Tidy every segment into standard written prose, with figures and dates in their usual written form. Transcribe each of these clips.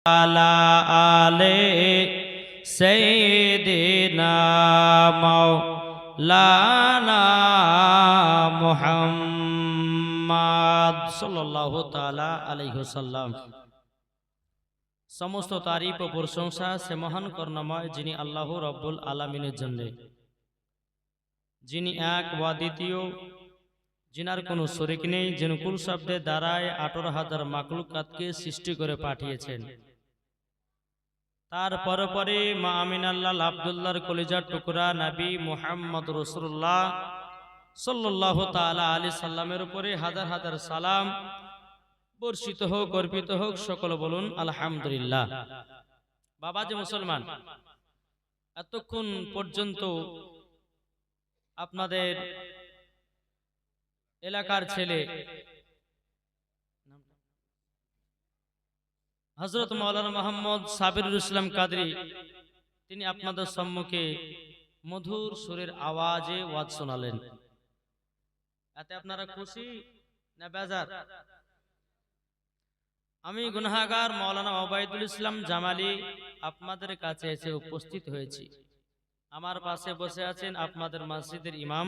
আলা আলে সাইয়্যিদিনা মাওলানা মুহাম্মদ সাল্লাল্লাহু তাআলা আলাইহি ওয়াসাল্লাম। সমস্ত তারিফ ও প্রশংসা সে মহান করুণাময় যিনি আল্লাহ রব্বুল আলামিনের জন্য, যিনি এক ওয়া দ্বিতীয়, যিনার কোনো শরীক নেই, যিনি কুল শব্দের দ্বারায় 18,000 মাখলুকাতকে সৃষ্টি করে পাঠিয়েছেন। তার পরে পরে মা আমিনাল্লাহ আব্দুল্লাহর কলিজার টুকরা নবী মুহাম্মদ রাসূলুল্লাহ সাল্লাল্লাহু তাআলা আলাইহি সাল্লামের উপরে হাজার হাজার সালাম বর্ষিত হোক, অর্পিত হোক। সকল বলুন আলহামদুলিল্লাহ। বাবাজি মুসলমান, এতক্ষণ পর্যন্ত আপনাদের এলাকার ছেলে হযরত মাওলানা মোহাম্মদ সাবিরুল ইসলাম কাদরি, তিনি আপনাদের সম্মুখে মধুর সুরের আওয়াজে ওয়াজ শোনালেন। এতে আপনারা খুশি না বেজার? আমি গুনাহগার মাওলানা ওবায়দুল ইসলাম জামালি আপনাদের কাছে এসে উপস্থিত হয়েছি। আমার পাশে বসে আছেন আপনাদের মসজিদের ইমাম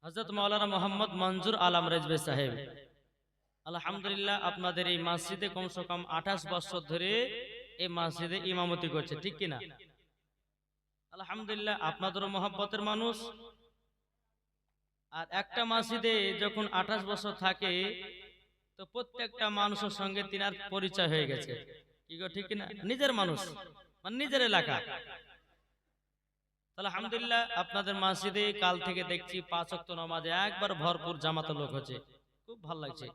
হযরত মাওলানা মোহাম্মদ মঞ্জুর আলম রেজভী সাহেব। আলহামদুলিল্লাহ, আপনাদের এই মসজিদে কমসে কম 28 বছর ধরে এই মসজিদে ইমামতি করছে, ঠিক কিনা? আলহামদুলিল্লাহ, আপনাদেরও মহব্বতের মানুষ। আর একটা মসজিদে যখন 28 বছর থাকে তো প্রত্যেকটা মানুষের সঙ্গে তিনার পরিচয় হয়ে গেছে, কি গো ঠিক কিনা? নিজের মানুষ, মানে নিজের এলাকা। আলহামদুলিল্লাহ, আপনাদের মসজিদে কাল থেকে দেখছি 5 ওয়াক্ত নামাজে একবার ভরপুর জামাতে লোক হচ্ছে, খুব ভালো লাগছে।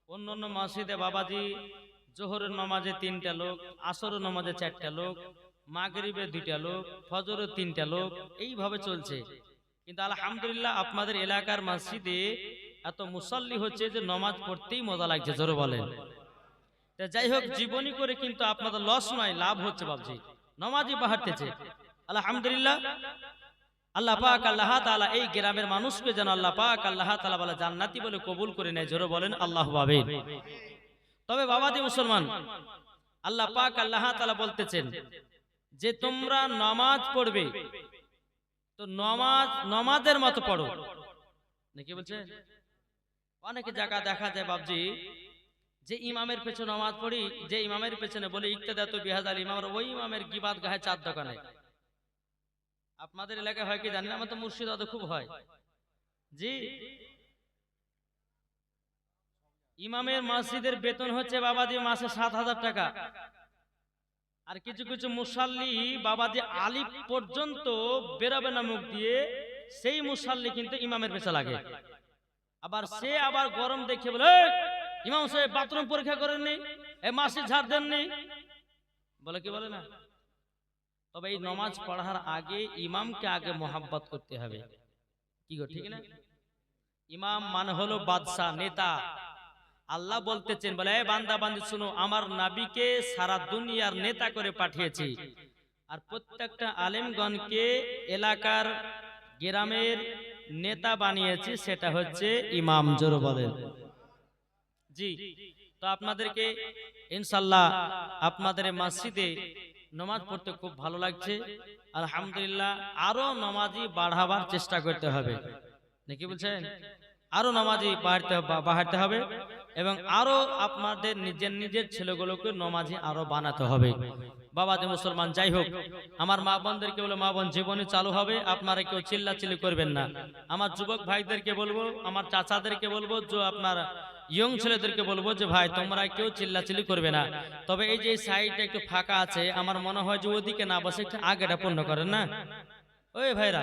অন্য অন্য মসজিদে বাবাজি জোহরের নামাজে 3টা লোক, আসরের নামাজে 4টা লোক, মাগরিবে 2টা লোক, ফজরে 3টা লোক, এইভাবে চলছে। কিন্তু আলহামদুলিল্লাহ আপনাদের এলাকার মসজিদে এত মুসাল্লি হচ্ছে যে নামাজ পড়তেই মজা লাগছে, জোরে বলেন। যাই হোক, জীবনী করে কিন্তু আপনাদের লস নয়, লাভ হচ্ছে বাবজি, নামাজই বাড়তেছে। আলহামদুলিল্লাহ, আল্লাহ পাক আল্লাহ তাআলা এই গ্রামের মানুষকে যেন আল্লাহ পাক আল্লাহ তাআলা বলে জান্নাতি বলে কবুল করে নেয়, জোরে বলেন আল্লাহু আমিন। তবে বাবাজি মুসলমান, আল্লাহ পাক আল্লাহ তাআলা বলতেছেন যে তোমরা নামাজ পড়বে তো নামাজের মতো পড়ো, নাকি বলছে? অনেকে জায়গা দেখা যায় বাবজি যে ইমামের পেছনে নামাজ পড়ি, যে ইমামের পেছনে বলে ইক্তেদাতু বিহাযাল ইমাম, ওই ইমামের গিবাত গায়ে 4 দোকানে। আপনাদের এলাকায় হয় কি জানি না, আমার তো মুর্শিদাবাদে খুব হয়। জি, ইমামের মসজিদের বেতন হচ্ছে বাবাজি মাসে 7,000 টাকা। আর কিছু কিছু মুসাল্লি বাবাজি আলিফ পর্যন্ত বেরোবে না মুখ দিয়ে, সেই মুসাল্লি কিন্তু ইমামের পেছনে লাগে। আবার সে আবার গরম দেখে বলে ইমাম সাহেব বাথরুম পরীক্ষা করেননি, এই মসজিদ ঝাড় দেননি, বলে কি বলে না? তবে এই নামাজ পড়ার আগে ইমামকে আগে মোহাব্বত করতে হবে, কি গো ঠিক না? ইমাম মানে হলো বাদশা, নেতা। আল্লাহ বলতেছেন, বলে বান্দা বান্দি শুনো, আমার নবীকে সারা দুনিয়ার নেতা করে পাঠিয়েছি, আর প্রত্যেকটা আলেমগণকে এলাকার গ্রামের নেতা বানিয়েছি, সেটা হচ্ছে ইমাম, জোরে বলেন। জি, তো আপনাদেরকে ইনশাআল্লাহ আপনাদের মসজিদে নামাজ পড়তে খুব ভালো লাগছে। আলহামদুলিল্লাহ, আরো নামাজি বাড়াবার চেষ্টা করতে হবে, নাকি বলছেন? আরো নামাজি বাড়াতে হবে এবং আরো আপনাদের নিজের নিজের ছেলেগুলোকে নামাজি আরো বানাতে হবে। বাবাজি মুসলমান, যাই হোক, আমার মা বোনদেরকে বলে, মা বোন জীবনে চালু হবে, আপনারা কেউ চিল্লাচিল্লি করবেন না। আমার যুবক ভাইদেরকে বলবো, আমার চাচাদেরকে বলবো, যে আপনার ইয়ং ছেলেদেরকে বলবো যে ভাই তোমরা কেউ চিল্লাচিল্লি করবে না। তবে এই যে সাইডটা একটু ফাঁকা আছে, আমার মনে হয় যে ওদিকে না বসে একটু আগেটা পূর্ণ করেন না। ওই ভাইরা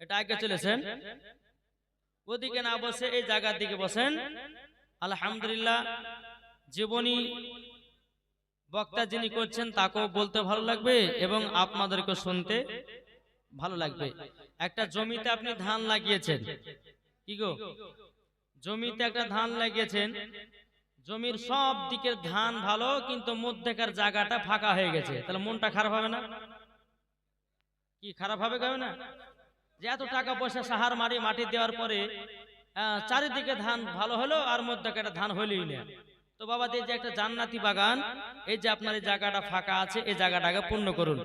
এটা আগে চলেছেন, ওদিকে না বসে এই জায়গার দিকে বসেন। আলহামদুলিল্লাহ, জীবনী বক্তা যিনি করছেন তাকেও বলতে ভালো লাগবে এবং আপনাদেরকে শুনতে ভালো লাগবে। একটা জমিতে আপনি ধান লাগিয়েছেন, কি গো, জমিতে একটা ধান লাগিয়েছেন, জমির সব দিকের ধান ভালো, কিন্তু মধ্যেকার জায়গাটা ফাঁকা হয়ে গেছে, তাহলে মনটা খারাপ হবে না? কি খারাপ হবে না? যে এত টাকা পয়সা সাহার মাটি দেওয়ার পরে চারিদিকে ধান ভালো হলো আর মধ্যে একটা ধান হইলই না। তো বাবা এই যে একটা জান্নাতি বাগান, এই যে আপনার এই জায়গাটা ফাঁকা আছে, এই জায়গাটাকে পূর্ণ করুন।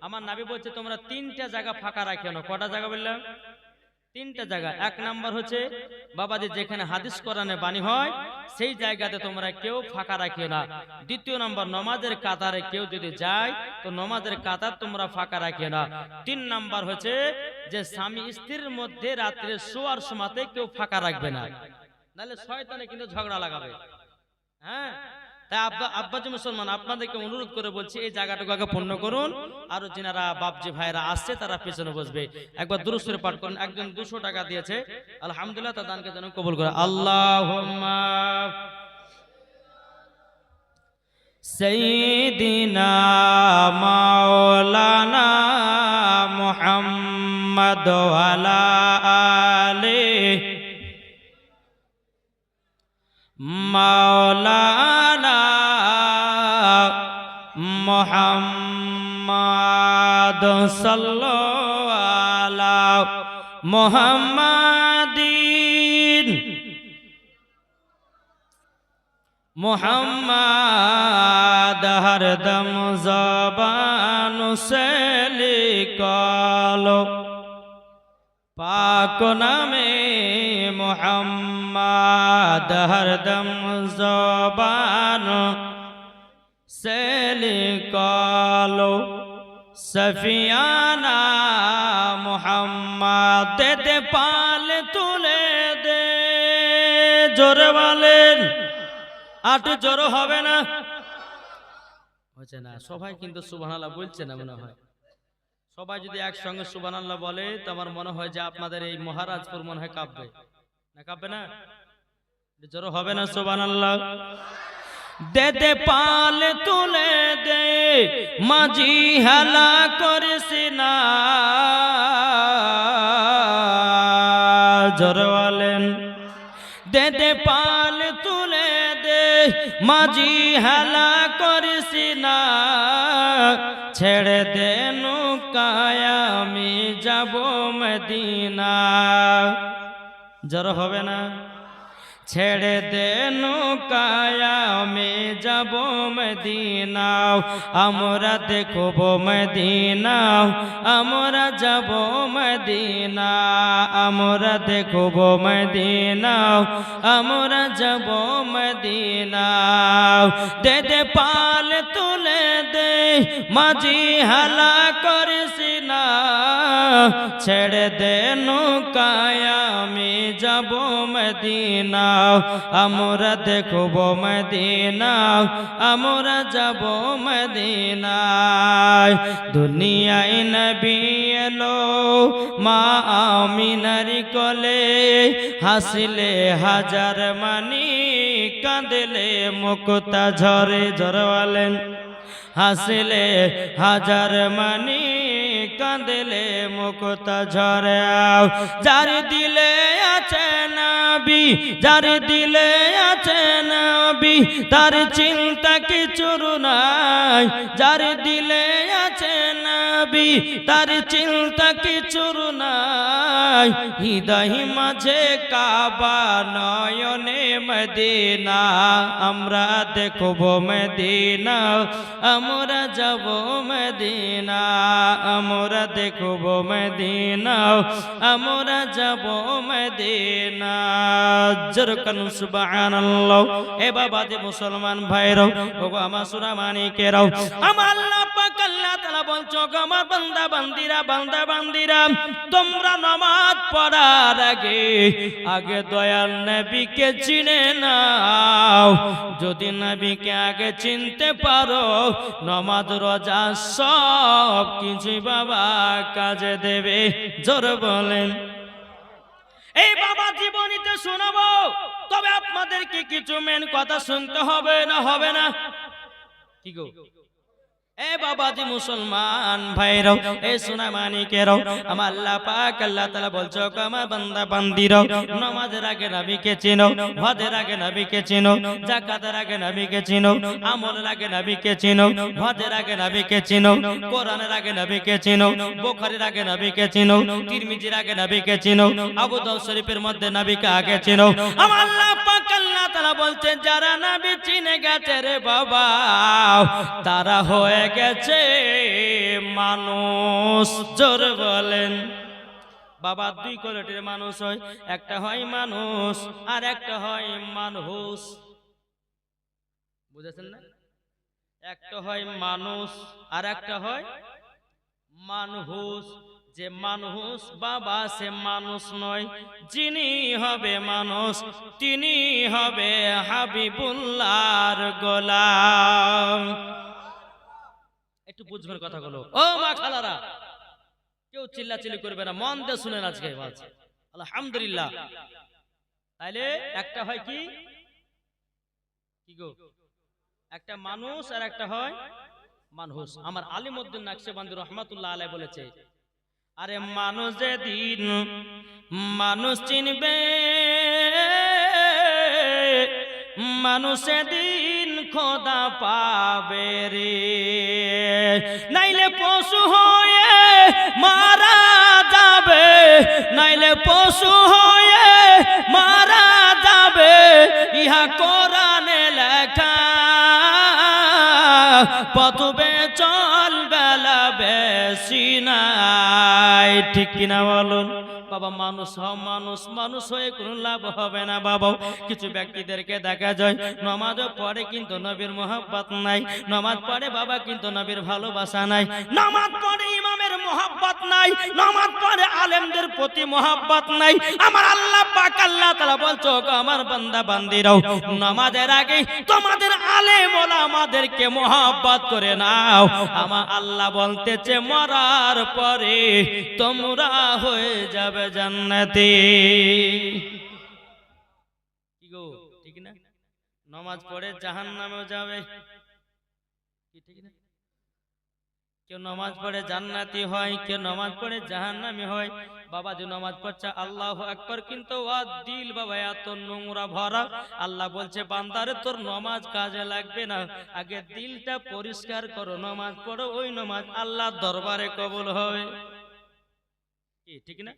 আমার নবী বলছে তোমরা 3টা জায়গা ফাঁকা রাখিও না। কটা জায়গা বললাম? 3টা জায়গা। এক নাম্বার হচ্ছে বাবাজি যেখানে হাদিস কোরআনে বাণী হয় সেই জায়গাতে তোমরা কেউ ফাঁকা রাখিও না। দ্বিতীয় নাম্বার নমাজের কাতারে কেউ যদি যায় তো নমাজের কাতার তোমরা ফাঁকা রাখিও না। 3 নাম্বার হচ্ছে যে স্বামী স্ত্রীর মধ্যে রাত্রে শোয়ার সময়তে কেউ ফাঁকা রাখবে না, নাহলে শয়তানে কিন্তু ঝগড়া লাগাবে। হ্যাঁ, তাই আব্বাজি মুসলমান আপনাদেরকে অনুরোধ করে বলছি এই জায়গাটুকু আগে পূর্ণ করুন। আর যিনারা বাপজি ভাইরা আসছে তারা পেছনে বসবে। একবার দুরূদ শরীফ পাঠ করুন। একজন 200 টাকা দিয়েছে, আলহামদুলিল্লাহ, তার দানকে যেন কবুল করে। আল্লাহুম্মা সাইয়্যিদিনা মাওলানা মুহাম্মদ ওয়া আলা আলিহি মাওলানা মুহাম্মদ সাল্লাল্লাহু আলা মুহাম্মাদিন মুহাম্মদ হরদম জবান সে লিখলো পাক নামে মুহাম্মদ হরদম জবান সে লিখলো সফিয়ানা মুহাম্মদ দে পাল তুলে দে। জোরে বলেন, আটু জোর হবে না? হচ্ছে না, সবাই কিন্তু সুবহানাল্লাহ বলছে না মনে হয়। সবাই যদি একসঙ্গে সুবহানাল্লাহ বলে তো আমার মনে হয় যে আপনাদের এই মহারাজপুর মনে হয় কাঁপবে না? কাঁপবে না? জোর হবে না সুবহানাল্লাহ? দে দে পাল তুলে দে মাঝি হেলা করিস না। জোর বলেন, দে দে পাল তুলে দে মাঝি হেলা করিস না। ছেড়ে দে নৌকায় আমি যাব মদিনা। জোর হবে না? ছেড়ে দে নৌকায় আমি যাব মদিনা। আমরা দেখব মদিনা, আমরা যাব মদিনা। আমরা দেখব মদিনা, আমরা যাব মদিনা। দে দে পাল তুলে দে মাঝি হালা করিস না। ছেড়ে দে নৌকায় আমি যাব মদিনা। আমরা দেখব মদিনা, আমরা যাব মদিনা। দুনিয়ায় নবী এলো মা আমিনার কোলে। হাসিলে হাজার মানি কাঁদলে মুক্তা ঝরে। ঝরে বলেন, হাসিলে হাজার মানি কাঁদলে মুক্তা ঝরে। যার দিলে আছে নবী, যার দিলে আছে নবী, তার চিন্তা কিছু নাই। যার দিলে আছে নবী, তার চিন্তা কিছু নাই। হৃদয় মাঝে কাবা, নয়নে মদিনা। আমরা দেখব মদিনা, আমরা যাব মদিনা। আমরা দেখব মদিনা, আমরা যাব মদিনা। জরকান সুবহানাল্লাহ। এ বাবা যে মুসলমান ভাইরাও, ওগো আমার সুরা মানিকেরাও, আমার আল্লাহ পাক আল্লাহ তাআলা বলছো, আমার বান্দা বান্দিরা, বান্দা বান্দিরা, তোমরা নামাজ পড়ার আগে আগে দয়াল নবীকে চিনে নাও। যদি নবীকে আগে চিনতে পারো, নামাজ রোজা সব কিছু বাবা কাজে দেবে। জোর বলেন। এই বাবা জীবনীতে শোনাবো, তবে আপনাদেরকে কিছু মেন কথা শুনতে হবে না? হবে না? কি গো, এ বাবাজি মুসলমান ভাইরাও, এ সোনা মানিকেরাও, আমার আল্লাহ পাক আল্লাহ তাআলা বলছো আমার বান্দা বান্দিরাও, নামাজের আগে নবীকে চিনো, হজের আগে নবীকে চিনো, যাকাতের আগে নবীকে চিনো, আমলের আগে নবীকে চিনো, হজের আগে নবীকে চিনো, কোরআনের আগে নবীকে চিনো, বুখারীর আগে নবীকে চিনো, তিরমিজির আগে নবীকে চিনো, আবু দাউদ শরীফের মধ্যে নবীকে আগে চিনো। আমার আল্লাহ পাক আল্লাহ তাআলা বলছেন যারা নবী চিনে গেছে রে বাবা, তারা হয়ে গেছে মানুষ। জোরে বলেন। বাবা দুই কোয়ালিটির মানুষ হয়, একটা হয় মানুষ আর একটা হয় মানহুস। বুঝেছেন না? একটা হয় মানুষ আর একটা হয় মানহুস। যে মানুষ বাবা সে মানুষ নয়, যিনি হবে মানুষ তিনি হবে হাবিবুল্লাহর গোলাম। একটু বুঝবেন কথাগুলো ও মা খালারা, কেউ চিল্লাচিল্লি করবে না, মন দিয়ে শুনেন আজকে আলহামদুলিল্লাহ। তাইলে একটা হয় কি কি গো, একটা মানুষ আর একটা হয় মানহুস। আমার আলিমউদ্দিন নাকশবন্দি রহমাতুল্লাহ আলাইহি বলেছে, আরে মানুষ যেদিন মানুষ চিনবে, মানুষ সেদিন খোদা পাবে রে, নাইলে পশু হয়ে মারা যাবে, নাইলে পশু হয়ে মারা যাবে, ইহা কোরআনে লেখা, পথবে চল বেলা বেশি নাই। ঠিক কিনা বলুন বাবা? মানুষ হও, মানুষ মানুষ হয়ে কোনো লাভ হবে না বাবা। কিছু ব্যক্তিদেরকে দেখা যায় নামাজ পড়ে কিন্তু নবীর মোহাব্বত নাই, নামাজ পড়ে বাবা কিন্তু নবীর ভালোবাসা নাই, নামাজ পড়ে ইমামের মোহাব্বত নাই, নামাজ পড়ে আলেমদের প্রতি মোহাব্বত নাই। আমার আল্লাহ পাক আল্লাহ তাআলা বলছো আমার বান্দা বান্দিরাও, নামাজের আগে তোমাদের আলেম ওলামাদেরকে মোহাব্বত করে নাও। আমার আল্লাহ বলতেছে মরার পরে তোমরা হয়ে যাবে জান্নাতি। কি গো ঠিক না? নামাজ পড়ে জাহান্নামেও যাবে, কি ঠিক না? কেউ নামাজ পড়ে জান্নাতি হয়, কেউ নামাজ পড়ে জাহান্নামী হয়। বাবা যে নামাজ পড়ছে আল্লাহু আকবার, কিন্তু ওর দিল বাবা এত নোংরা ভরা। আল্লাহ বলছে বান্দারে তোর নামাজ কাজে লাগবে না, আগে দিলটা পরিষ্কার করো, নামাজ পড়ো, ওই নামাজ আল্লাহর দরবারে কবুল হবে। কি ঠিক না?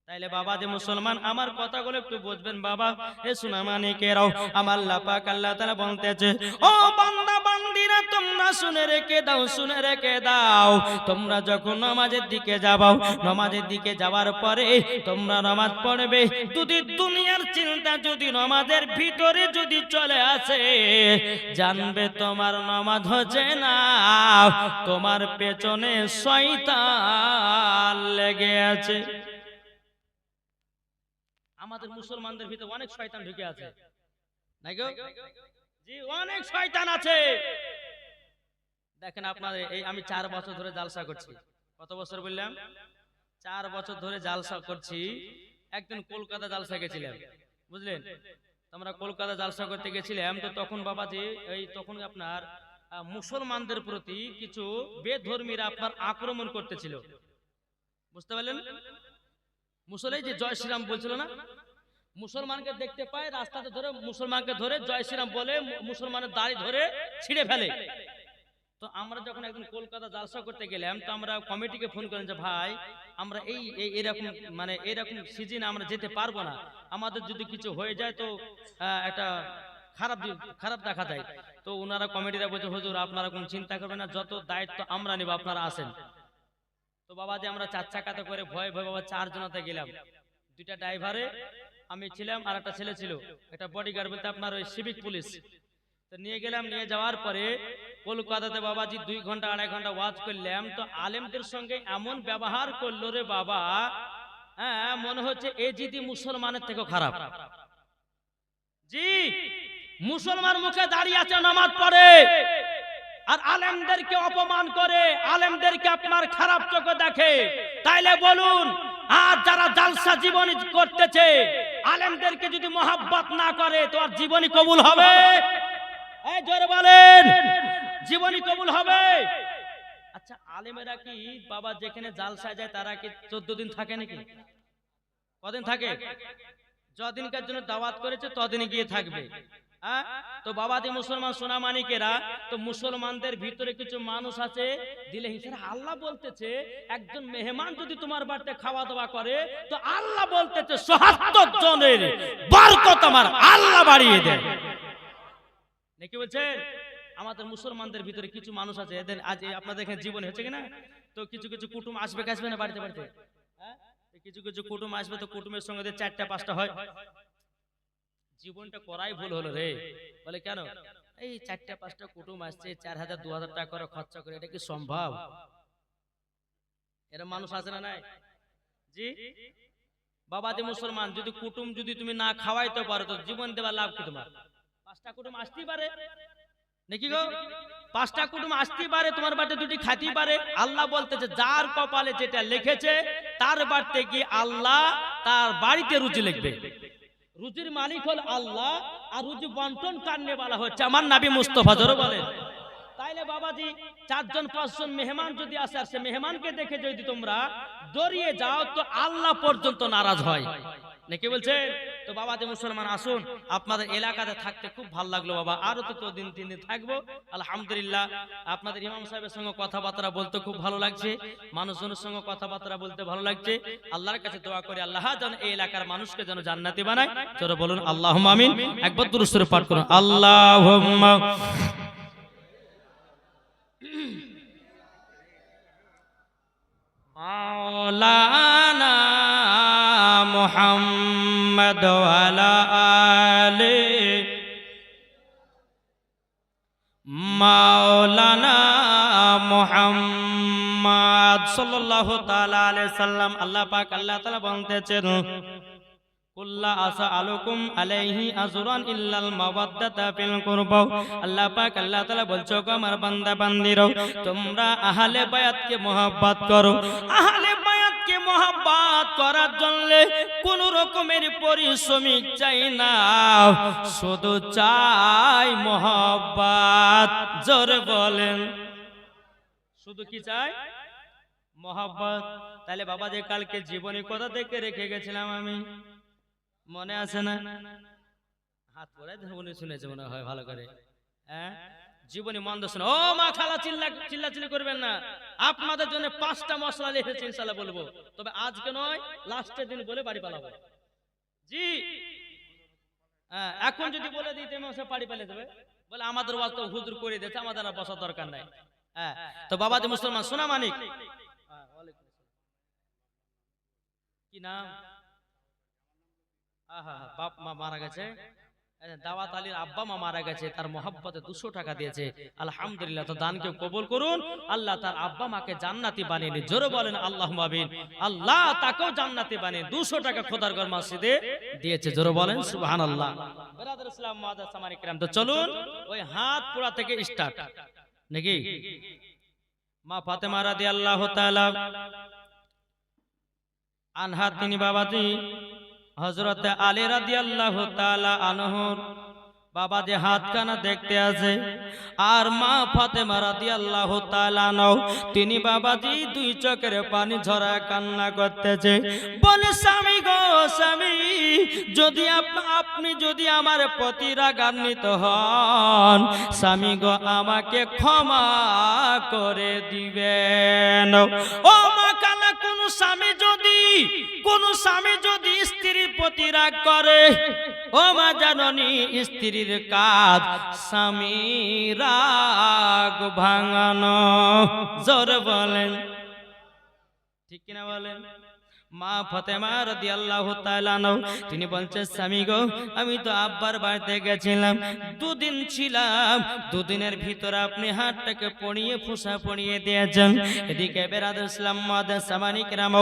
তাইলে বাবা যে মুসলমান আমার কথাগুলো একটু বুঝবেন বাবা। এ সোনা মানিকেরাও, আমার আল্লাহ পাক আল্লাহ তাআলা বলতেছে ও বান্দা বান্দিরা তোমরা শুনে রেখে দাও, শুনে রেখে দাও। তোমরা যখন নামাজের দিকে যাবাও, নামাজের দিকে যাওয়ার পরে তোমরা নামাজ পড়বে, যদি দুনিয়ার চিন্তা যদি নামাজের ভিতরে যদি চলে আসে, জানবে তোমার নামাজ হচ্ছে না, তোমার পেছনে শয়তান লেগে আছে। আমাদের মুসলমানদের ভিতরে অনেক শয়তান ঢুকে আছে, নাই গো? জি অনেক শয়তান আছে। দেখেন আপনার এই আমি 4 বছর ধরে জালসা করছি। কত বছর বললাম? 4 বছর ধরে জালসা করছি। একদিন কলকাতা জালসা গেছিলাম, বুঝলেন? আমরা কলকাতা জালসা করতে গেছিলাম, তো তখন বাবাজি এই তখন আপনার মুসলমানদের প্রতি কিছু বেধর্মীরা আপনার আক্রমণ করতেছিল, বুঝতে পারলেন? মুসলাই যে জয় শ্রীরাম বলছিল না, মুসলমানকে দেখতে পায় রাস্তাতে ধরে মুসলমানকে ধরে জয় শ্রীরাম বলে মুসলমানের দাড়ি ধরে ছিঁড়ে ফেলে। তো আমরা যখন একদিন কলকাতা জালসা করতে গেলাম, তো আমরা কমিটিকে ফোন করেন যে ভাই আমরা এই এরকম মানে এরকম সিজন আমরা যেতে পারবো না, আমাদের যদি কিছু হয়ে যায় তো একটা খারাপ দেখা যায়। তো ওনারা কমিটিরা বলছে হুজুর আপনারা কোনো চিন্তা করবেন না, যত দায়িত্ব আমরা নিব, আপনারা আসেন। তো বাবা যে আমরা 4 চাকাতে করে ভয়ে ভয়ে বাবা 4 জনাতে গেলাম, 2টা ড্রাইভারে আমি ছিলাম আর একটা ছেলে ছিল, একটা বডিগার্ড বলতে আপনার ওই সিভিক পুলিশ। তো নিয়ে গেলাম, নিয়ে যাওয়ার পরে কলকাতাতে বাবাজি 2 ঘন্টা 2.5 ঘন্টা ওয়াজ করলাম। তো আলেমদের সঙ্গে এমন ব্যবহার করলো রে বাবা, হ্যাঁ মনে হচ্ছে এ জিদি মুসলমানের থেকেও খারাপ। জি মুসলমান মুখে দাঁড়িয়ে আছে নামাজ পড়ে আর আলেমদেরকে অপমান করে, আলেমদেরকে আপনার খারাপ চোখে দেখে। তাইলে বলুন আর যারা জালসা জীবনী করতেছে আলেমদেরকে যদি মোহাব্বত না করে তো আর জীবনী কবুল হবে? এই জোরে বলেন জীবনী কবুল হবে। আচ্ছা আলেমেরা কি বাবা যেখানে জালসায় যায় তারা কি 14 দিন থাকে নাকি? কদিন থাকে? যদিনকার জন্য দাওয়াত করেছে তদিনই গিয়ে থাকবে। হ্যাঁ, তো বাবাদি মুসলমান সোনা মানিকেরা, তো মুসলমানদের ভিতরে কিছু মানুষ আছে দিলে হিংসা। আল্লাহ বলতেছে একজন মেহমান যদি তোমার বাড়িতে খাওয়া দাওয়া করে তো আল্লাহ বলতেছে ৭৭ জনের বরকত আমার আল্লাহ বাড়িয়ে দেয় নাকি বলছেন? আমাদের মুসলমানদের ভিতরে কিছু মানুষ আছে, এদের আজ আপনাদের এখানে জীবন হচ্ছে কিনা, তো কিছু কিছু কুটুম আসবে কাছবে না বাড়িতে বাড়িতে, হ্যাঁ কিছু কিছু কুটুম আসবে, তো কুটুমের সঙ্গে 4টা 5টা হয়। জীবনটা করাই ভুল হলো রে। বলে কেন? এই 4টা 5টা কুটুম আসছে, 4000 2000 টাকা করে খরচা করে, এটা কি সম্ভব? এরকম মানুষ আছে না নাই? জি বাবাদি মুসলমান, যদি কুটুম যদি তুমি না খাওয়াইতে পারো তো জীবন দেবার লাভ কি তোমার? 5টা কুটুম আসতেই পারে নাকি গো? 5টা কুটুম আসতেই পারে, তোমার বাড়িতে দুটি খাতেই পারে। আল্লাহ বলতেছে যার কপালে যেটা লিখেছে তার বাড়িতে কি আল্লাহ তার বাড়িতে রুজি লিখবে। রুজির মালিক হল আল্লাহ, আর রুজি বন্টন কারণে বলা হচ্ছে আমার নবী মুস্তাফা। জোরে বলেন। তাইলে বাবাজি 4 জন 5 জন মেহমান যদি আসে আর সে মেহমানকে দেখে যদি তোমরা দৌড়িয়ে যাও তো আল্লাহ পর্যন্ত নারাজ হয় নাকি বলছেন? তো বাবাজি মুসলমান আসুন, আপনাদের এলাকাতে থাকতে খুব ভালো লাগলো বাবা, আরো তো 3 দিন থাকবো আলহামদুলিল্লাহ। আপনাদের ইমাম সাহেবের সঙ্গে কথাবার্তা বলতে খুব ভালো লাগছে, মানুষজনের সঙ্গে কথাবার্তা বলতে ভালো লাগছে। আল্লাহর কাছে দোয়া করি আল্লাহ যেন এই এলাকার মানুষকে যেন জান্নাতি বানায়। চলো বলুন আল্লাহুম্মা আমিন। একবার দুরূদ শরীফ পাঠ করুন। আল্লাহুম্মা মাওলানা মুহাম্মদ ওয়ালা আলে মাওলানা মুহাম্মদ সাল্লাল্লাহু তাআলা আলাইহি সাল্লাম। আল্লাহ পাক আল্লাহ তাআলা বলতেছেন কুল্লা আসআলুকুম আলাইহি আজরান ইল্লাল মাওয়াদ্দাতা ফিল কুরবা। আল্লাহ পাক আল্লাহ তাআলা বলছো গো আমার বান্দা বান্দিরো, তোমরা আহলে বায়াতকে মহব্বত করো। আহলে বায়াতকে মহব্বত করার জন্য কোন রকমের পরিশ্রমিক চাই না, শুধু চাই মহব্বত। জোরে বলেন শুধু কি চাই? মহব্বত। তাহলে বাবা যে কালকে জীবনী কথা দেখে রেখে গেছিলাম আমি, মনে আছে না? হাত পড়ে জীবনী শুনেছে মনে হয় ভালো করে। হ্যাঁ জীবনী মন্দ শুনে। ও মা খালা চিল্লাচিল্লি করবেন না, আপনাদের জন্য 5টা মশলা লিখেছি ইনশাআল্লাহ বলবো, তবে আজকে নয় লাস্টের দিন বলে বাড়ি পালাবো। জি হ্যাঁ এখন যদি বলে দিতে মশলা বাড়ি পালিয়ে দেবে, বলে আমাদের ওয়াজ তো হুজুর করে দিয়েছে, আমাদের আর বসার দরকার নাই। হ্যাঁ তো বাবাজি মুসলমান সোনা মানিক, কি নাম? বাপ মা মারা গেছে, দাওয়াত আলীর আব্বা মা মারা গেছে, তার মহব্বতে 200 টাকা দিয়েছে আলহামদুলিল্লাহ। তো দানকে কবুল করুন, আল্লাহ তার আব্বা মাকে জান্নাতি বানিয়ে দিন। জোরে বলেন আল্লাহুম্মা আমিন। আল্লাহ তাকেও জান্নাতি বানিয়ে 200 টাকা খোদার ঘর মসজিদে দিয়েছে। জোরে বলেন সুবহানাল্লাহ। বিরাদর ইসলাম মুআজ্জাজ সামানী কিরাম, তো চলুন ওই হাত পোড়া থেকে স্টার্ট নাকি। মা ফাতেমা রাদিয়াল্লাহু তাআলা আনহা, তিনি বাবাজি হযরত আলী রাদিয়াল্লাহু তাআলা আনহুর বাবা যে হাতখানা দেখতে আছে, আর মা ফাতেমা রাদিয়াল্লাহু তাআলা আনহু তিনি বাবাজি 2 চোখের পানি ঝরা কান্না করতেছে, বলে স্বামী গো স্বামী, যদি আপনি যদি আমার প্রতি রাগান্বিত হন, স্বামী গো আমাকে ক্ষমা করে দিবেন। ও মা কালা, কোন স্বামী যদি স্ত্রীর প্রতি রাগ করে, ও মা জাননী স্ত্রীর কাজ স্বামী রাগ ভাঙানো। জোরে বলেন ঠিক কিনা বলেন। মা ফাতেমা রাদিয়াল্লাহু তাআলা আনহা তিনি বলছেন স্বামী গো, আমি তো আব্বার বাড়িতে গেছিলাম, 2 দিন ছিলাম, 2 দিনের ভিতরে আপনি হাতটাকে পড়িয়ে ফুসা পড়িয়ে দিয়েছেন। এদিকে বিরাদর ইসলাম মুআজ্জাজ সামানী কিরাম,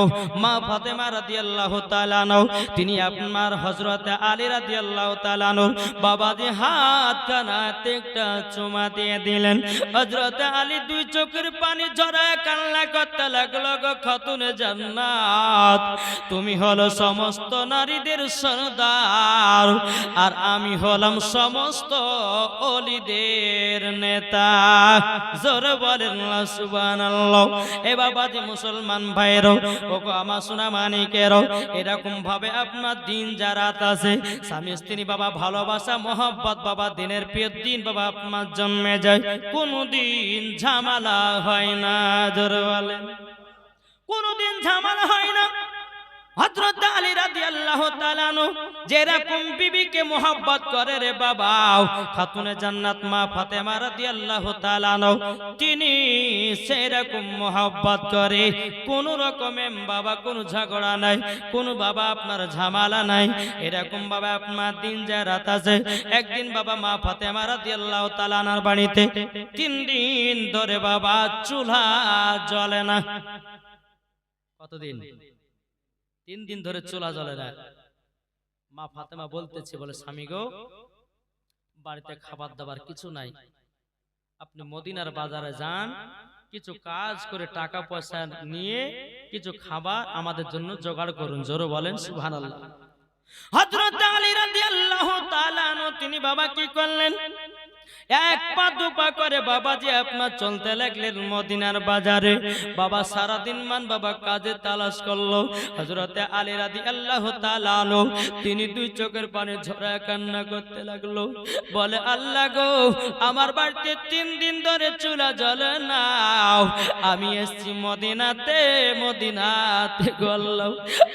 মা ফাতেমা রাদিয়াল্লাহু তাআলা আনহা তিনি আপনার হযরত আলী রাদিয়াল্লাহু তাআলা আনহুর বাবাজি হাতখানা একটা চুমা দিয়ে দিলেন। হযরত আলী 2 চোখের পানি ঝরায় কান্না করতে লাগলো, গো খাতুনে জান্নাত জান্নাত। তুমি হলো সমস্ত নারীদের সরদার, আর আমি হলাম সমস্ত ওলিদের নেতা। জোরে বলেন না সুবহানাল্লাহ। এ বাবাজি মুসলমান ভাইরো, ওগো আমার সোনা মানিকেরও, এরকম ভাবে আপনার দিন যা রাত আছে, স্বামী স্ত্রী বাবা ভালোবাসা মহব্বত বাবা দিনের পর দিন বাবা আপনার জন্মে যায়, কোনদিন ঝামেলা হয় না। জোরে বলেন, কোনদিন ঝামেলা হয় না। হযরত আলী রাদিয়াল্লাহু তাআলা আনহু যেরকম বিবিকে মোহাব্বত করে রে বাবা, খাতুনে জান্নাত মা ফাতেমা রাদিয়াল্লাহু তাআলা আনহা তিনি সেরকম মোহাব্বত করে। কোন রকমে বাবা কোনো ঝগড়া নাই, কোনো বাবা আপনার ঝামেলা নাই। এরকম বাবা আপনার দিন যা রাত আছে। একদিন বাবা মা ফাতেমা রাদিয়াল্লাহু তাআলা আনহার বাড়িতে 3 দিন ধরে বাবা চুলা জ্বলে না। কতদিন? 3 দিন ধরে চুলা জ্বলে না। মা ফাতেমা বলতেছে, বলে স্বামী গো, বাড়িতে খাবার দাবার কিছু নাই, আপনি মদিনার বাজারে যান, কিছু কাজ করে টাকা পয়সা নিয়ে কিছু খাবার আমাদের জন্য জোগাড় করুন। জোরে বলেন সুবহানাল্লাহ। হযরত আলী রাদিয়াল্লাহু তাআলা আনহু তিনি বাবা কি করলেন, এক পা দুপা করে বাবাজি আপনার চলতে লাগলেন মদিনার বাজারে। বাবা সারা দিন মান বাবা কাজে তালাশ করলো। হযরতে আলী রাদিয়াল্লাহু তাআলা আনহু তিনি 2 চোখের পানি ঝরায় কান্না করতে লাগলো। বলে আল্লাহ গো, আমার বাড়িতে 3 দিন ধরে চুলা জ্বলে না, আমি এসেছি মদিনাতে গল্ল,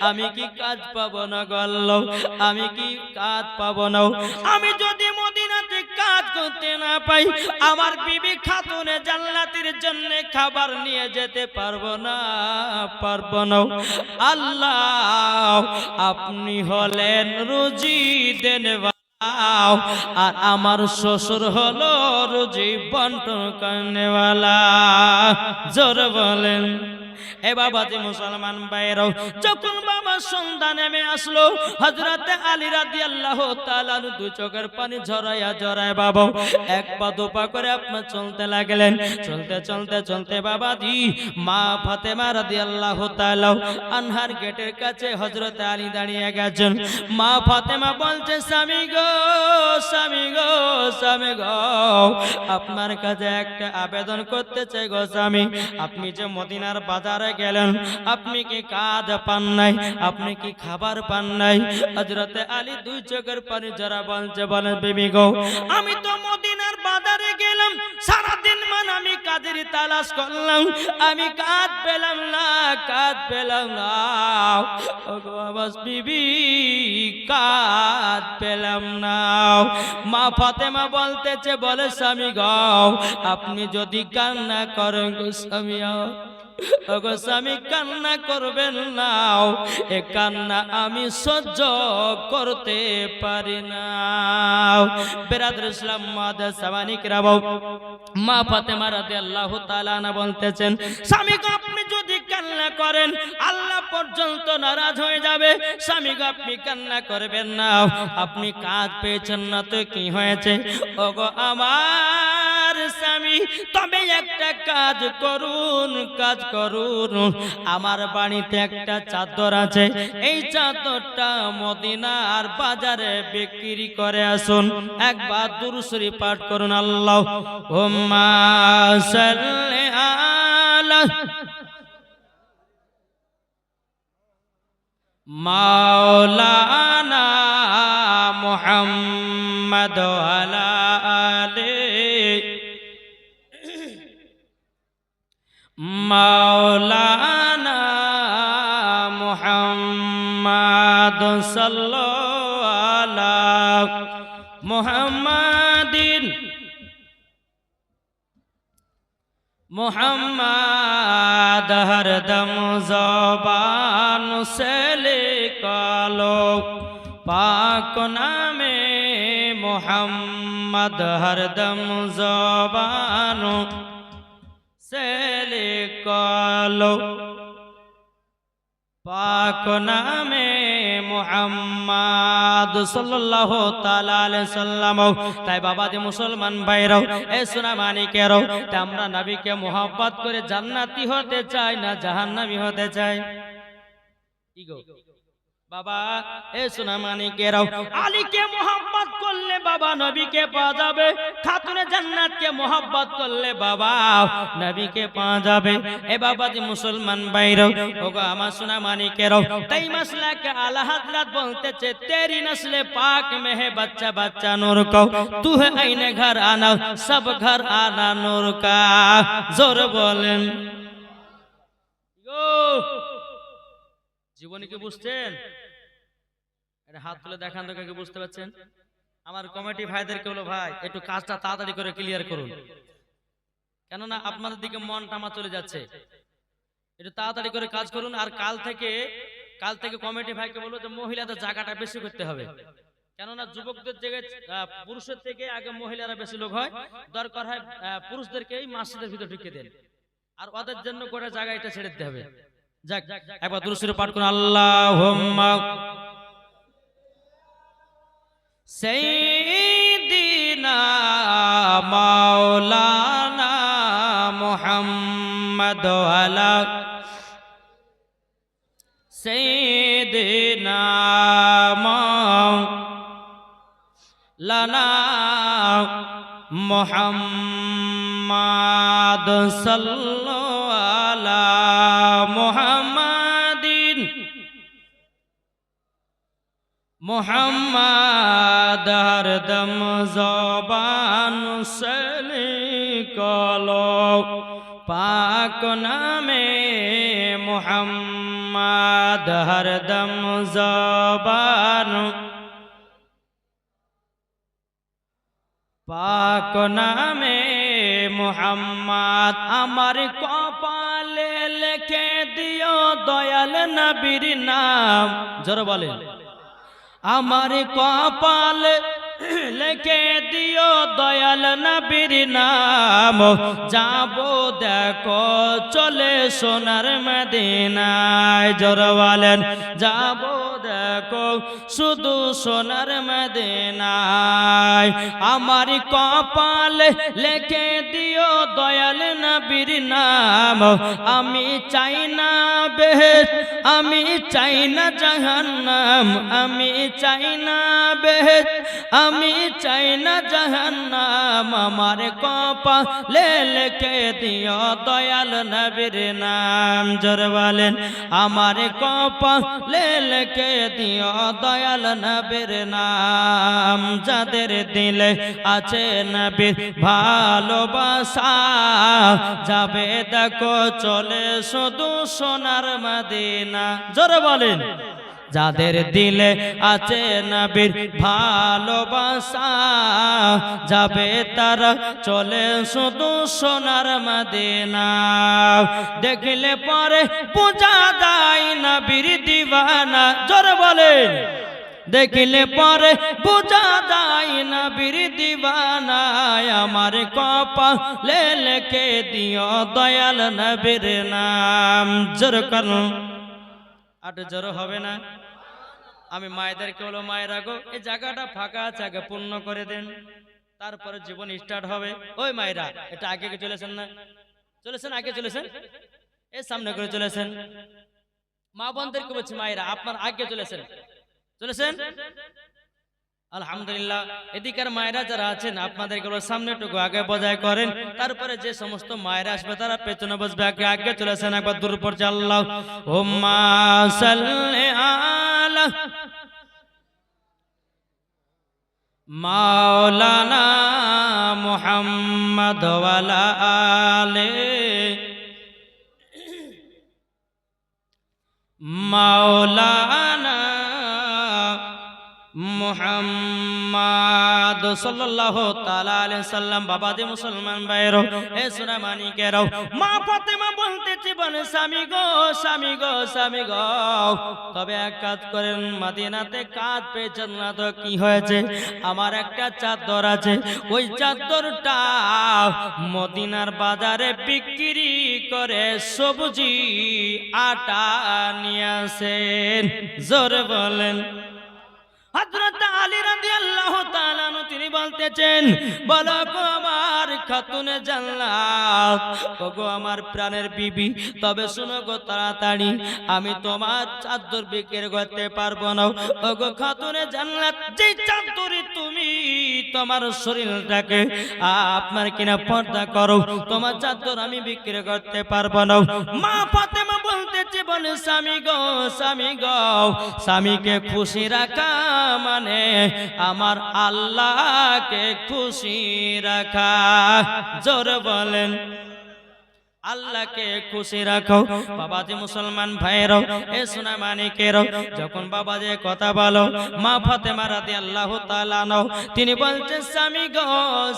আমি কি কাজ পাবো না গল্ল, আমি কি কাজ পাবো না? আমি যদি মদিনাতে কাজ করতে না পাই, আমার বিবি খাতুনে জান্নাতের জন্য খাবার নিয়ে যেতে পারবো না। আল্লাহ আপনি হলেন রুজি দেনওয়ালা, আর আমার শ্বশুর হলো রুজি বন্টন করনেওয়ালা। জোরে বলেন। এ বাবাজি মুসলমান ভাইরাও, যখন বাবা সন্ধ্যা নেমে আসলো, হযরত আলী রাদিয়াল্লাহু তাআলা 2 চোখের পানি ঝরায় বাবা এক পা দুপা করে আপনার চলতে লাগলেন। চলতে বাবাজি মা ফাতেমা রাদিয়াল্লাহু তাআলা আনহার গেটের কাছে হযরত আলী দাঁড়িয়ে গেছেন। মা ফাতেমা বলছে, স্বামী গো, আপনার কাছে একটা আবেদন করতে চাই গো স্বামী। আপনি যে মদিনার বাজারে গেলেন, আপনি কি কাজ পান নাই, আপনি কি খাবার পান নাই? হযরতে আলী 2 চোখের পানি ঝরা বলছে, বলেন বিবি গো, আমি তো মদিনার বাজারে গেলাম, সারা দিন মান আমি কাজের তালাশ করলাম, আমি কাজ পেলাম না। ওগো আমার বিবি, কাজ পেলাম না। মা ফাতেমা বলতেছে, বলে স্বামী গো, আপনি যদি কান্না করেন গো স্বামী, ওগো স্বামী কান্না করবেন না, এ কান্না আমি সহ্য করতে পারি না। বিরাদর ইসলাম মুআদ্দাস সামানিক রাবাও, মা ফাতেমা রাদিয়াল্লাহু তাআলা আনহা বলতেছেন, স্বামী গো আপনি যদি কান্না করেন, আল্লাহ পর্যন্ত নারাজ হয়ে যাবে। স্বামী গো আপনি কান্না করবেন না, আপনি কাজ পেয়েছেন না তো কি হয়েছে? ওগো আমার স্বামী, তবে একটা কাজ করুন, আমার বাড়িতে একটা চাদর আছে, এই চাদরটা মদিনার বাজারে বিক্রি করে আসুন। একবার দুরূদ শরীফ পাঠ করুন, আল্লাহুম্মা সাল্লি আলা মাওলানা মুহাম্মদ ওয়ালা মাওলানা মুহাম্মদ সাল্লাল্লাহু আলা মুহাম্মাদিন মুহাম্মদ হরদম জবান সে লিখলো, পাক নামে মুহাম্মদ হরদম জবান से लिखलो, पाक नामे मुहम्मद सल्लल्लाहु ताला अलैहि वसल्लम। তাই বাবা যে মুসলমান ভাইরাও, এ সোনা মানিকেরাও, আমরা নবীকে মোহাব্বত করে জান্নাতি হতে চাই না জাহান্নামী হতে চাই? কি গো বাবা, এ সোনা মানিকেরাও, আলীকে মোহাব্বত করলে বাবা নবীকে পাওয়া যাবে, খাতুনে জান্নাতকে মোহাব্বত করলে বাবা নবীকে পাওয়া যাবে। এ বাবাজি মুসলমান ভাইরাও, ওগো আমার সোনা মানিকেরাও, তাই মাসলাকে আলা হযরত বলতেছে, তেরি নসলে পাক में है बच्चा बच्चा नूर को, तू है आईने घर आना, सब घर आना नूर का। जोर বলেন গো, জীবনে কি বুঝছেন? এটা হাত তুলে দেখান তো, কে বুঝতে পারছেন? আমার কমিটি ভাইদেরকে বলো, ভাই একটু কাজটা তাড়াতাড়ি করে ক্লিয়ার করুন, কেননা আপনাদের দিকে মনটা আমার চলে যাচ্ছে। একটু তাড়াতাড়ি করে কাজ করুন। আর কাল থেকে কমিটি ভাইকে বলো যে মহিলাদের জায়গাটা বেশি করতে হবে, কেননা যুবকদের জায়গায় পুরুষের থেকে আগে মহিলারা বেশি লোক হয়, দরকার হয় পুরুষদেরকেই মসজিদের ভিতর ঢুকিয়ে দেন, আর ওদের জন্য গোটা জায়গা এটা ছেড়ে দিতে হবে। যাক, একবার দুরূদ শরীফ পাঠ করুন। আল্লাহুম্মা সাইয়্যিদিনা মাওলানা মুহাম্মদ ওয়ালা সাইয়্যিদিনা মাওলানা মুহাম্মদ সাল্লাল্লাহু আলা মুহাম্মাদিন মুহাম্মদ হরদম জবান से निकालो पाक नामे मुहम्मद हरदम जबान पाक नामे मुहम्मद। আমার কপালে লিখে দিও দয়াল নবীর নাম। জোরে বলেন, আমার কপাল লিখে দিও দয়াল নবীর নাম, যাব দেখো চলে সোনার মদিনায়। জোরে বলেন, যাব দেখো শুধু সোনার মদিনায়। আমার কপাল লিখে দিও দয়াল নবীর নাম, আমি চাই না বেহেশত, আমি চাই না জাহান্নাম, আমি চাই না বেহেশত, আমি চাই না জাহান্নাম। আমার কপালে লিখে দিও দয়াল নবীর নাম। জোরে বলেন, আমার কপালে লিখে দিও দয়াল নবীর নাম। যাদের দিলে আছে নবীর ভালোবাসা, যাবে দেখো চলে শুধু সোনার মদিনা। জোরে বলেন, যাদের দিলে আছে নবীর ভালোবাসা, যাবে তারা চলে শুধু সোনার মদিনা। দেখলে পরে বোঝা যায় নবীর দিওয়ানা। জোরে বলেন, দেখলে পরে বোঝা যায় নবীর দিওয়ানা। আমার কপালে লিখে দিও দয়াল নবীর নাম। জোরে করুন, আর জোরে হবে না। আমি মায়েদেরকে বলো, মায়েরা গো, এই জায়গাটা ফাঁকা আছে, আগে পূর্ণ করে দেন, তারপরে জীবন স্টার্ট হবে। ওই মায়েরা এটা আগে চলেছেন না? চলেছেন, আগে চলেছেন, এই সামনে করে চলেছেন। মা বোনদেরকে বলছি, মায়েরা আপনার আগে চলেছেন, চলেছেন আলহামদুলিল্লাহ। এদিকের মায়েরা যারা আছেন আপনাদেরকে সামনেটুকু আগে বজায় করেন, তারপরে যে সমস্ত মায়েরা আসবে তারা পেছনে বসবে, আগে আগে চলেছেন। একবার দূর পড়ছে আল্লাহুম্মা সাল্লি আলা মাওলানা মুহাম্মদ ওয়ালা আলে মাওলানা মুহাম্মদ সাল্লাল্লাহু তাআলা আলাইহি সাল্লাম। বাবাজি মুসলমান ভাইরা, এ সোনা মানিকেরাও, মা ফাতেমা বলতেছে, বলে স্বামী গো, স্বামী গো, স্বামী গো, তবে এক কাজ করেন, মদিনাতে কাজ পেয়েছেন না তো কি হয়েছে? আমার একটা চাদর আছে, ওই চাদরটা মদিনার বাজারে বিক্রি করে সবজি আটা নিয়ে আসেন। জোরে বলেন। হযরত আলী রাদিয়াল্লাহু তাআলা আনহু তিনি বলতেছেন, বলো গো আমার খাতুনে জান্নাত, ওগো আমার প্রাণের বিবি, তবে শুনো গো তাড়াতাড়ি, আমি তোমার চাদর বিক্রি করতে পারবো না। ওগো খাতুনে জান্নাত, যে চাদরে তুমি তোমার শরীরটাকে আপনার কিনা পর্দা করো, তোমার চাদর আমি বিক্রি করতে পারবো না। মা ফাতেমা বলতেছে, বলে স্বামী গো, স্বামী গো, স্বামীকে খুশি রাখা মানে আমার আল্লাহকে খুশি রাখা। জোরে বলেন, আল্লাহকে খুশি রাখো। বাবাজি মুসলমান ভাইরাও, এ সোনা মানিকেরাও, যখন বাবাজি কথা বলো, মা ফাতেমা রাদিয়াল্লাহু তাআলা আনহা তিনি বলছেন, স্বামী গো,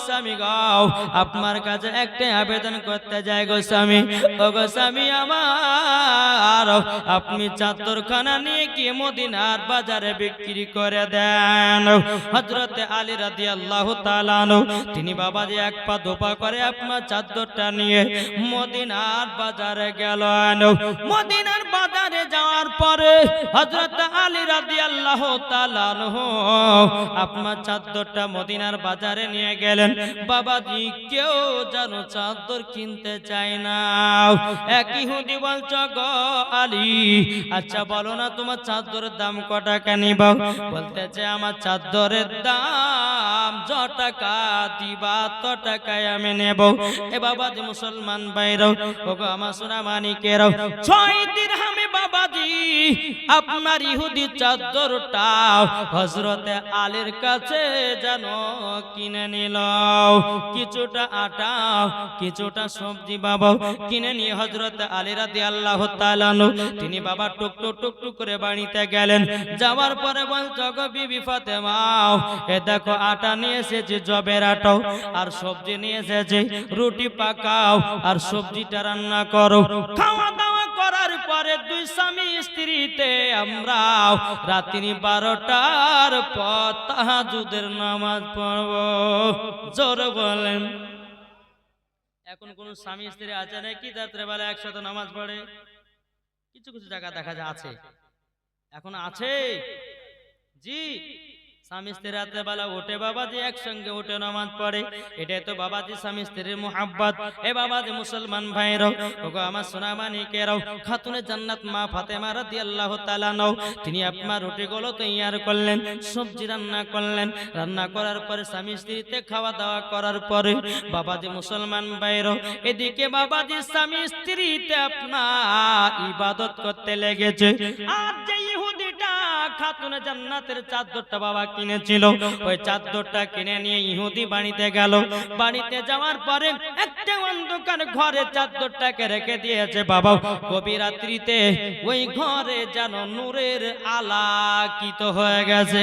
স্বামী গো, আপনার কাছে একটা আবেদন করতে যাই গো স্বামী। ও গো স্বামী আমার, আপনি চাদরখানা নিয়ে কি মদিনার বাজারে বিক্রি করে দেন। হযরতে আলী রাদিয়াল্লাহু তাআলা আনহু তিনি বাবাজি এক পা দোপা করে আপনার চাদরটা নিয়ে মদিনার বাজারে গেলেন। মদিনার বাজারে যাওয়ার পরে হযরত আলী রাদিয়াল্লাহু তাআলা আনহু আপনার চাদরটা মদিনার বাজারে নিয়ে গেলেন। বাবাজি কেউ যেন চাদর কিনতে চায় না। এক ইহুদি বলছে, গো আলী, আচ্ছা বলো না তোমার চাদরের দাম কত টাকা নিবা? বলতেছে, আমার চাদরের দাম যত টাকা দিবা তত টাকায় আমি নেব। এ বাবাজি মুসলমান ভাইরাও, ওগো আমার সোনা মানিকেরাও, 6 দিরহামে বাবাজি আপনার ইহুদি চাদরটা হযরতে আলীর কাছে যেন কিনে নিল। কিছুটা আটা, কিছুটা সবজি বাবা কিনে নিয়ে হযরতে আলী রাদিয়াল্লাহু তাআলা তিনি বাবা টুকটুক টুকটুক করে বাড়িতে গেলেন। যাওয়ার পরে বলছে, গো বিবি ফাতেমা, এ দেখো আটা নিয়ে এসেছি, জবের আটা, আর সবজি নিয়ে এসেছি, রুটি পাকাও আর সবজিটা রান্না করো। খাওয়া দাওয়া করার পরে দুই স্বামী স্ত্রীতে আমরা রাত্রি 12টার পর তাহাজ্জুদের নামাজ পড়ব। জোরে বলেন। এখন কোন স্বামী স্ত্রী আছে নাকি রাত্রে বেলা একসাথে নামাজ পড়ে? কিছু কিছু জায়গা দেখা যায় আছে, এখন আছে। জি, স্বামী স্ত্রী রাতের বেলা ওঠে বাবাজি, একসঙ্গে উঠে নামাজ পড়ে, এটাই তো বাবাজি স্বামী স্ত্রীর মুহাব্বত। এ বাবাজি মুসলমান ভাইরাও, ওগো আমার সোনা মানিকেরাও, খাতুনে জান্নাত মা ফাতেমা রাদিয়াল্লাহু তাআলা আনহা তিনি আপনার রুটিগুলো তৈয়ার করলেন, সবজি রান্না করলেন। রান্না করার পরে স্বামী স্ত্রীতে খাওয়া দাওয়া করার পরে বাবাজি মুসলমান ভাইরাও, এদিকে বাবাজি স্বামী স্ত্রীতে আপনার ইবাদত করতে লেগেছে। আর যে ইহুদিটা খাতুনে জান্নাতের চাদরটা বাবা কিনেছিল, ওই চাদরটা কিনে নিয়ে ইহুদি বাড়িতে গেল। বাড়িতে যাওয়ার পরে একটা অন্ধকার ঘরে চাদরটাকে রেখে দিয়েছে বাবা। গভীর রাত্রিতে ওই ঘরে যেন নূরের আলোকিত হয়ে গেছে।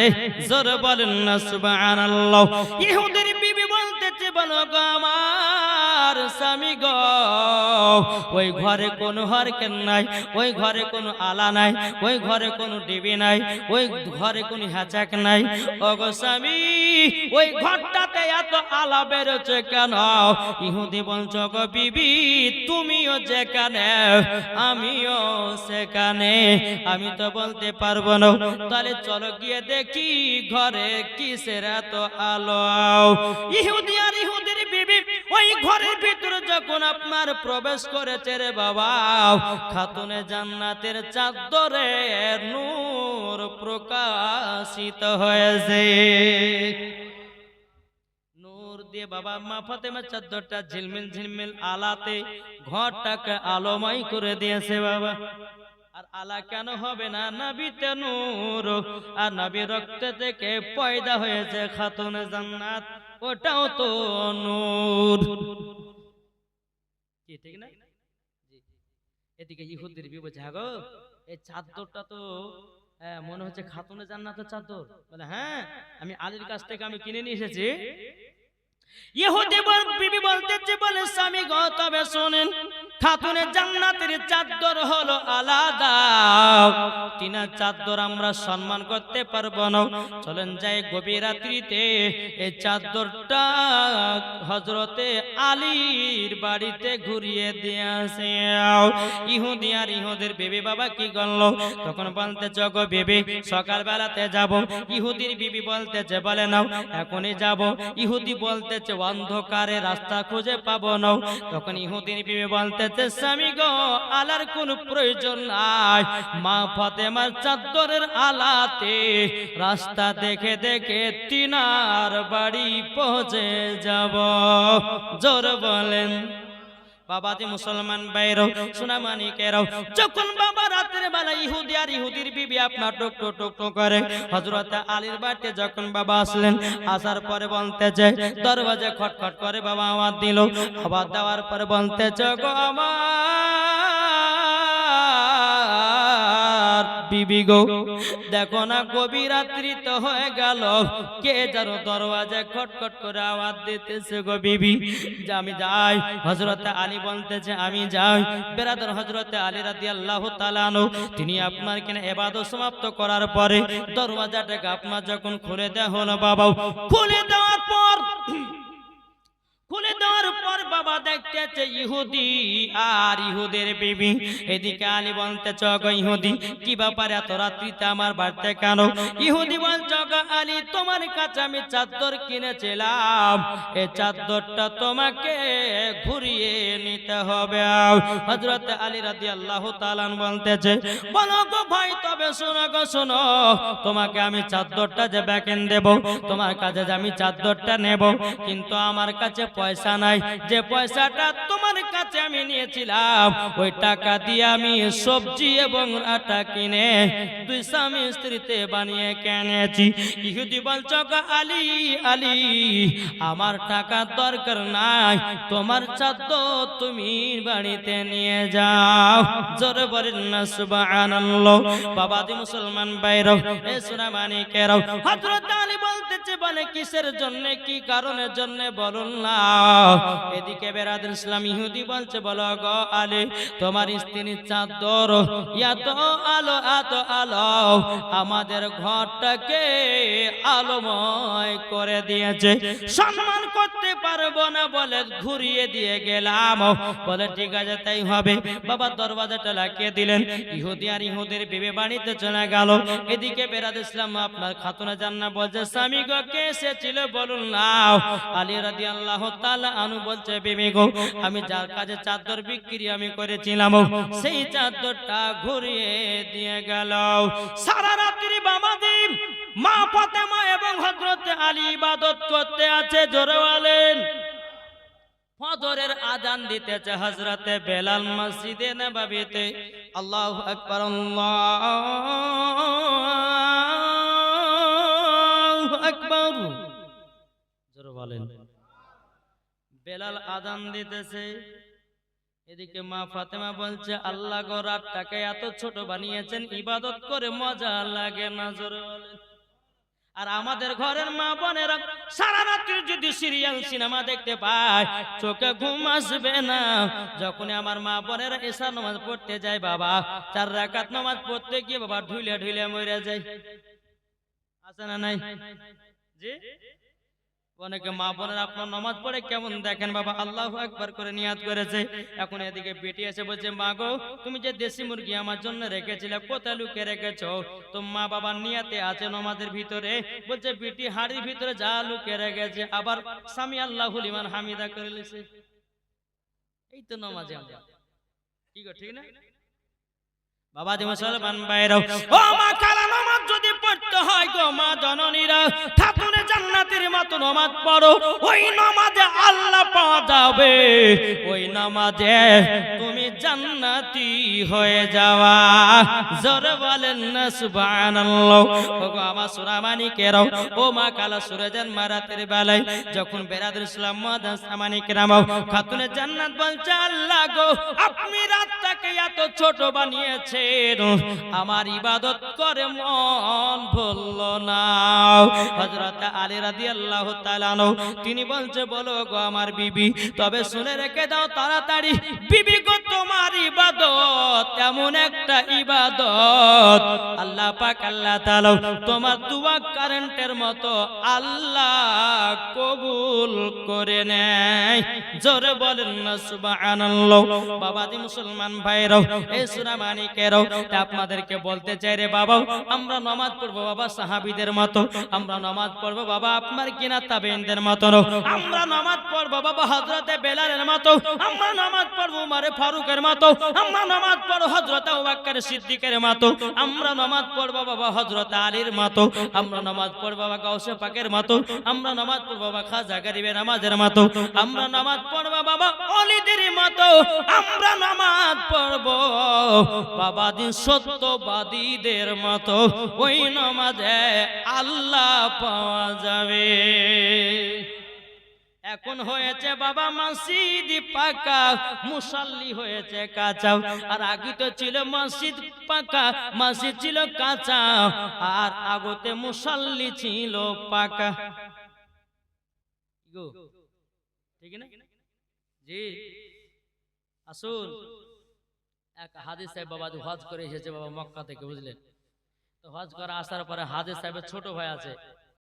জোরে বলেন না সুবহানাল্লাহ। ইহুদির বিবি বলতেছে, বলো গো আমার স্বামী গো, ওই ঘরে কোনো হরকেন নাই, ওই ঘরে কোনো আলা নাই, ওই ঘরে কোনো ডিবি নাই, ওই ঘরে কোনো হ্যাচাক নাই। ওগো স্বামী, ওই ঘরটাতে এত আলা বেরোচ্ছে কেন? ইহুদি বলছে, গো বিবি, তুমিও যেখানে আমিও সেখানে, আমি তো বলতে পারবো না। তাহলে চলো গিয়ে দেখি ঘরে কিসের এত আলো। ইহুদি আর ইহুদির বিবি ওই ঘরের ভিতরে যখন আপনার প্রবেশ করেছে রে বাবা, খাতুনে জান্নাতের চাদরে নূর প্রকাশিত হয়েছে। নূর দিয়ে বাবা মা ফাতেমার চাদরটা ঝিলমিল ঝিলমিল আলাতে ঘরটাকে আলোময় করে দিয়েছে বাবা। আর আলা কেন হবে না? নবীতে নূর, আর নবীর রক্ত থেকে পয়দা হয়েছে খাতুনে জান্নাত, ওটাও তো নূর। কি ঠিক না? এদিকে ইহুদির বিবি বলছে, হ্যাঁ গো, এই চাদরটা তো মনে হচ্ছে খাতুনে জান্নাতের চাদর। বলে, হ্যাঁ, আমি আলীর কাছ থেকে আমি কিনে নিয়ে এসেছি। ইহুদি বিবি বলতেছে, বলে স্বামী গো, তবে শোনেন, খাতুনে জান্নাতের চাদর হলো আলাদা, তিনার চাদর আমরা সম্মান করতে পারবো না। চলেন যাই গভীর রাত্রিতে এই চাদরটা হযরতে আলীর বাড়িতে ঘুরিয়ে দিয়ে আসে। ইহুদি আর ইহুদের বিবি বাবা কি করলো? তখন বলতেছে গো বিবি সকালবেলাতে যাব। ইহুদির বিবি বলতেছে বলে নাও এখনই যাব। ইহুদি বলতেছে অন্ধকারে রাস্তা খুঁজে পাবো না। তখন ইহুদির বিবি বলতেছে স্বামী গো আলার কোনো প্রয়োজন নাই, মা ফাতেমার চাদরের আলাতে রাস্তা দেখে দেখে তিনার বাড়ি পৌঁছে যাব। জোর বলেন বাবাজি মুসলমান বাইরও সোনামানিকেরাও, যখন বাবা রাতের বেলা ইহুদি আর ইহুদির বিবি আপনার টুক টুক টুক টুক করে হযরত আলীর বাড়িতে যখন বাবা আসলেন, আসার পরে বলতেছে দরওয়াজা খটখট করে বাবা আওয়াজ দিল। আওয়াজ দেওয়ার পরে বলতেছে গো আমার বিবি গো দেখো না গভীর রাত্রি তো হয়ে গেল, কে যেন দরওয়াজা খটখট করে আওয়াজ দিতেছে গো বিবি। যে আমি যাই। হযরত আলী বলতেছে আমি যাই। বেরাদর হযরত আলী রাদিয়াল্লাহু তাআলা আনহু তিনি আপনার কিনা ইবাদত সমাপ্ত করার পরে দরওয়াজাটাকে আপনার যখন খুলে দেওয়া হলো বাবা, খুলে দেওয়ার পর বাবা দেখতেছে ইহুদি আর ইহুদের বিবি। এদিকে আলী বলতেছে গো ইহুদি কি ব্যাপার এত রাত্রিতে আমার বাড়িতে কেন? ইহুদি বলছে গো আলী তোমার কাছে আমি চাদর কিনেছিলাম, এই চাদরটা তোমাকে ঘুরিয়ে নিতে হবে। হযরত আলী রাদিয়াল্লাহু তাআলা বলতেছে বলো গো ভাই তবে শোনো গো শোনো, তোমাকে আমি চাদরটা যে বেকেন দেব, তোমার কাছে যে আমি চাদরটা নেব, কিন্তু আমার কাছে পয়সা নাই। যে পয়সাটা তোমার কাছে আমি নিয়েছিলাম ওই টাকা দিয়ে আমি সবজি এবং আটা কিনে দুই স্বামী স্ত্রীতে বানিয়ে কিনেছি। ইহুদি বলছে গো আলী আলী আমার টাকার দরকার নাই, তোমার চাদর তুমি বাড়িতে নিয়ে যাও। জোরে বলেন না সুবহানাল্লাহ। বাবাজি মুসলমান ভাইরাও এ সোনামানিকেরাও, হযরত আলী বলতেছে বলে কিসের জন্য কি কারণের জন্য বলুন না। এদিকে বেরাদর ইসলাম ইহুদি বলছে বলো গো আলী তোমার স্ত্রীর চাদর এত আলো এত আলো আমাদের ঘরটাকে আলোময় করে দিয়েছে, সম্মান করতে পারবো না বলে ঘুরিয়ে দিয়ে গেলাম। বলে ঠিক আছে তাই হবে। বাবা দরওয়াজাটা লাগিয়ে দিলেন। ইহুদি আর ইহুদির বিবি বাড়িতে চলে গেল। এদিকে বেরাদর ইসলাম আপনার খাতুনা জান্নাত বলছে স্বামী গো কে এসেছিল বলুন না। আলী রাদিয়াল্লাহু তাআলা আনহু বলছে বিবি গো আমি যার কাছে চাদর বিক্রি আমি করেছিলাম সেই চাদরটা ঘুরিয়ে দিয়ে গেল। সারা রাত্রি বাবাজি মা ফাতেমা এবং হযরত আলী ইবাদত করতে আছে। জোরে বলেন ফজরের আজান দিতেছে হযরতে বেলাল মসজিদে নববীতে। আল্লাহু আকবার আল্লাহু আকবার। জোরে বলেন বেলাল আজান দিতেছে। এদিকে মা ফাতেমা বলছে আল্লাহ গো রাতটাকে এত ছোট বানিয়েছেন ইবাদত করে মজা লাগে না। জোরে বলেন। আর আমাদের ঘরের মা বোনেরা সারা রাত্রি যদি সিরিয়াল সিনেমা দেখতে পায় চোখে ঘুম আসবে না। যখন আমার মা বোনেরা এশা নামাজ পড়তে যায় বাবা 4 রাকাত নামাজ পড়তে গিয়ে বাবা ঢুলে ঢুলে মরে যায়। আছে না নাই? জি অনেকে মা বোনের আপনার নামাজ পড়ে কেমন দেখেন বাবা আল্লাহু আকবার করে নিয়াত করেছে। এখন এদিকে বেটি এসে বলছে মা গো তুমি যে দেশি মুরগি আমার জন্য রেখেছিলে কোথায় লুকিয়ে রেখেছো? তো মা বাবার নিয়াতে আছে নামাজের ভিতরে। বলছে বেটি হাড়ির ভিতরে যা লুকিয়ে রেখেছে আবার সামি আল্লাহু লিমান হামিদা করে লিছে। এই তো নামাজে আমরা কি গো ঠিক না বাবাজি মুসলমান ভাইরাও? ও মা কালা নামাজ যদি পড়তে হয় গো মা জননীরা খাতুনে জান্নাতের মতো নামাজ পড়ো, ওই নামাজে আল্লাহ পাওয়া যাবে, ওই নামাজে তুমি জান্নাতি হয়ে যাওয়া। জোরে বলেন না সুবহানাল্লাহ। ও গো আমার সোনামানিকেরাও ও মা কালা সুরজান মারাতের বেলায় যখন বেরাদর ইসলাম মুআদ্দাস সামানিকেরাও খাতুনে জান্নাত বলছে আল্লাহ গো আপনি রাতটাকে এত ছোট বানিয়েছে আমার ইবাদত করে মন ভুলল না। হযরত আলী রাদিয়াল্লাহু তাআলা আনহু তিনি বলছে বলো গো আমার বিবি তবে শুনে রেখে দাও তাড়াতাড়ি বিবি গো তোমার ইবাদত এমন একটা ইবাদত আল্লাহ পাক আল্লাহ তাআলা তোমার দোয়া কারেন্টের মতো আল্লাহ কবুল করে নেয়। জোরে বলেন না সুবহানাল্লাহ। বাবাজি মুসলমান ভাইরাও, এই সূরা মানিকেরাও আপনাদেরকে বলতে চাই রে বাবা, আমরা নামাজ পড়বো বাবা সাহাবীদের মতো, আমরা নামাজ পড়বো বাবা আপনার কিনা তাবেঈনদের মতো, আমরা নামাজ পড়বো বাবা হযরতে বেলালের মতো, আমরা নামাজ পড়বো উমর ফারুকের মতো, আমরা নামাজ পড়বো হযরত আবু বকর সিদ্দিকের মতো, আমরা নামাজ পড়বো বাবা হযরত আলীর মতো, আমরা নামাজ পড়বো বাবা গাউসে পাকের মতো, আমরা নামাজ পড়বো বাবা খাজা গরিবে নামাজের মতো, আমরা নামাজ পড়বো বাবা ওলিদের মতো, আমরা নামাজ পড়বো বাবা দিন সত্যবাদীদের মতো। ওই নামাজে আল্লাহ পাওয়া যাবে। এখন হয়েছে বাবা মসজিদ পাকা, মুসাল্লি হয়েছে কাঁচা। আর আগে তো ছিল মসজিদ পাকা, মসজিদ ছিল কাঁচা, আর আগতে মুসাল্লি ছিল পাকা। ঠিক না জি? আসুন, এক হাজী সাহেব বাবা হজ করে এসেছে বাবা মক্কা থেকে, বুঝলেন তো? হজ করে আসার পরে হাজী সাহেবের ছোট ভাই আছে,